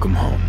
Welcome home.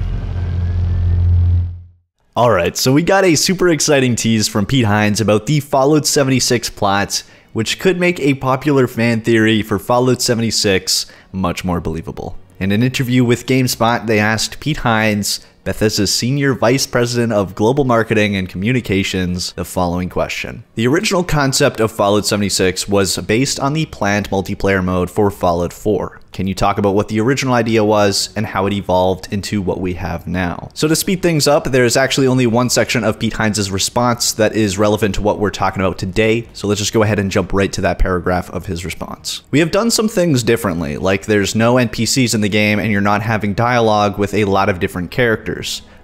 Alright, so we got a super exciting tease from Pete Hines about the Fallout 76 plot, which could make a popular fan theory for Fallout 76 much more believable. In an interview with GameSpot, they asked Pete Hines, Bethesda's Senior Vice President of Global Marketing and Communications, the following question. The original concept of Fallout 76 was based on the planned multiplayer mode for Fallout 4. Can you talk about what the original idea was and how it evolved into what we have now? So to speed things up, there's actually only one section of Pete Hines' response that is relevant to what we're talking about today, so let's just go ahead and jump right to that paragraph of his response. We have done some things differently, like there's no NPCs in the game and you're not having dialogue with a lot of different characters.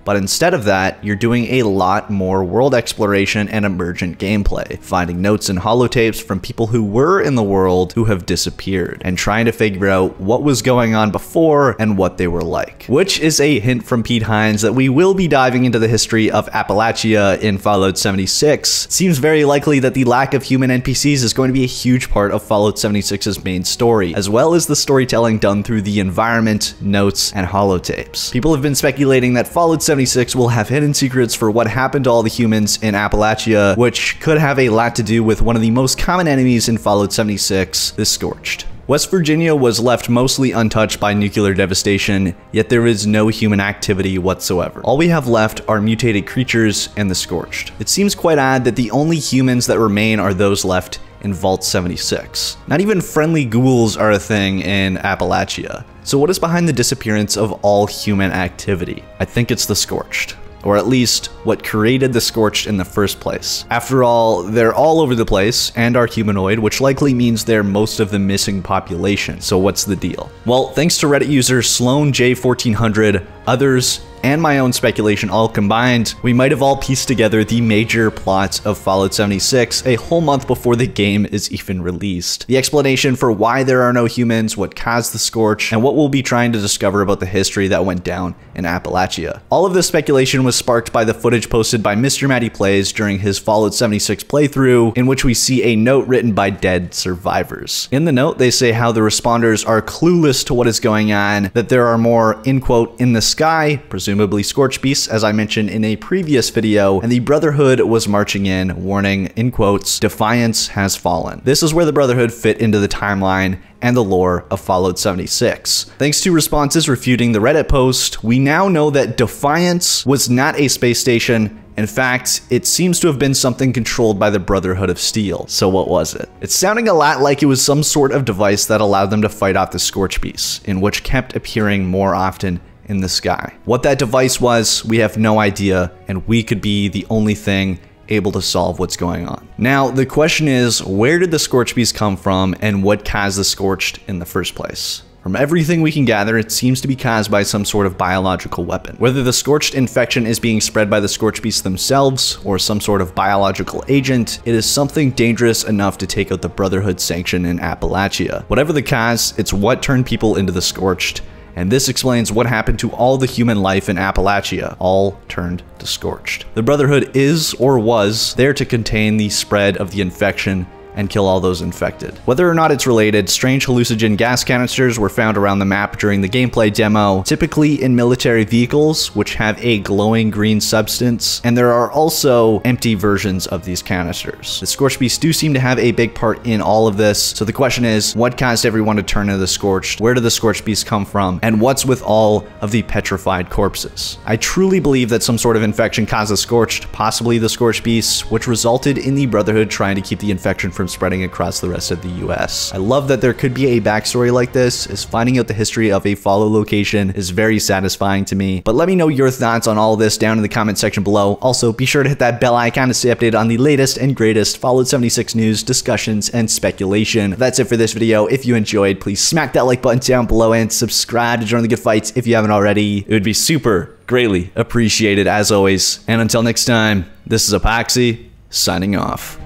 But instead of that, you're doing a lot more world exploration and emergent gameplay, finding notes and holotapes from people who were in the world who have disappeared, and trying to figure out what was going on before and what they were like. Which is a hint from Pete Hines that we will be diving into the history of Appalachia in Fallout 76. It seems very likely that the lack of human NPCs is going to be a huge part of Fallout 76's main story, as well as the storytelling done through the environment, notes, and holotapes. People have been speculating that Fallout 76 will have hidden secrets for what happened to all the humans in Appalachia, which could have a lot to do with one of the most common enemies in Fallout 76, the Scorched. West Virginia was left mostly untouched by nuclear devastation, yet there is no human activity whatsoever. All we have left are mutated creatures and the Scorched. It seems quite odd that the only humans that remain are those left in Vault 76. Not even friendly ghouls are a thing in Appalachia. So what is behind the disappearance of all human activity? I think it's the Scorched. Or at least, what created the Scorched in the first place. After all, they're all over the place, and are humanoid, which likely means they're most of the missing population. So what's the deal? Well, thanks to Reddit user SloanJ1400, others, and my own speculation all combined, we might have all pieced together the major plots of Fallout 76 a whole month before the game is even released. The explanation for why there are no humans, what caused the Scorch, and what we'll be trying to discover about the history that went down in Appalachia. All of this speculation was sparked by the footage posted by Mr. Matty Plays during his Fallout 76 playthrough, in which we see a note written by dead survivors. In the note, they say how the responders are clueless to what is going on, that there are more, in quote, in the sky, presumably Scorchbeasts, as I mentioned in a previous video, and the Brotherhood was marching in, warning, in quotes, defiance has fallen. This is where the Brotherhood fit into the timeline and the lore of Fallout 76. Thanks to responses refuting the Reddit post, we now know that Defiance was not a space station. In fact, it seems to have been something controlled by the Brotherhood of Steel. So what was it? It's sounding a lot like it was some sort of device that allowed them to fight off the Scorchbeasts, in which kept appearing more often in the sky. What that device was, we have no idea, and we could be the only thing able to solve what's going on. Now, the question is, where did the Scorchbeasts come from, and what caused the Scorched in the first place? From everything we can gather, it seems to be caused by some sort of biological weapon. Whether the Scorched infection is being spread by the Scorchbeasts themselves, or some sort of biological agent, it is something dangerous enough to take out the Brotherhood sanction in Appalachia. Whatever the cause, it's what turned people into the Scorched, and this explains what happened to all the human life in Appalachia, all turned to Scorched. The Brotherhood is, or was, there to contain the spread of the infection and kill all those infected. Whether or not it's related, strange hallucinogen gas canisters were found around the map during the gameplay demo, typically in military vehicles, which have a glowing green substance, and there are also empty versions of these canisters. The Scorchbeasts do seem to have a big part in all of this, so the question is, what caused everyone to turn into the Scorched? Where did the Scorchbeasts come from? And what's with all of the petrified corpses? I truly believe that some sort of infection caused the Scorched, possibly the Scorchbeasts, which resulted in the Brotherhood trying to keep the infection from spreading across the rest of the US. I love that there could be a backstory like this, as finding out the history of a Fallout location is very satisfying to me. But let me know your thoughts on all of this down in the comment section below. Also, be sure to hit that bell icon to stay updated on the latest and greatest Fallout 76 news, discussions, and speculation. That's it for this video. If you enjoyed, please smack that like button down below and subscribe to join the good fights if you haven't already. It would be super greatly appreciated as always. And until next time, this is Epoxy, signing off.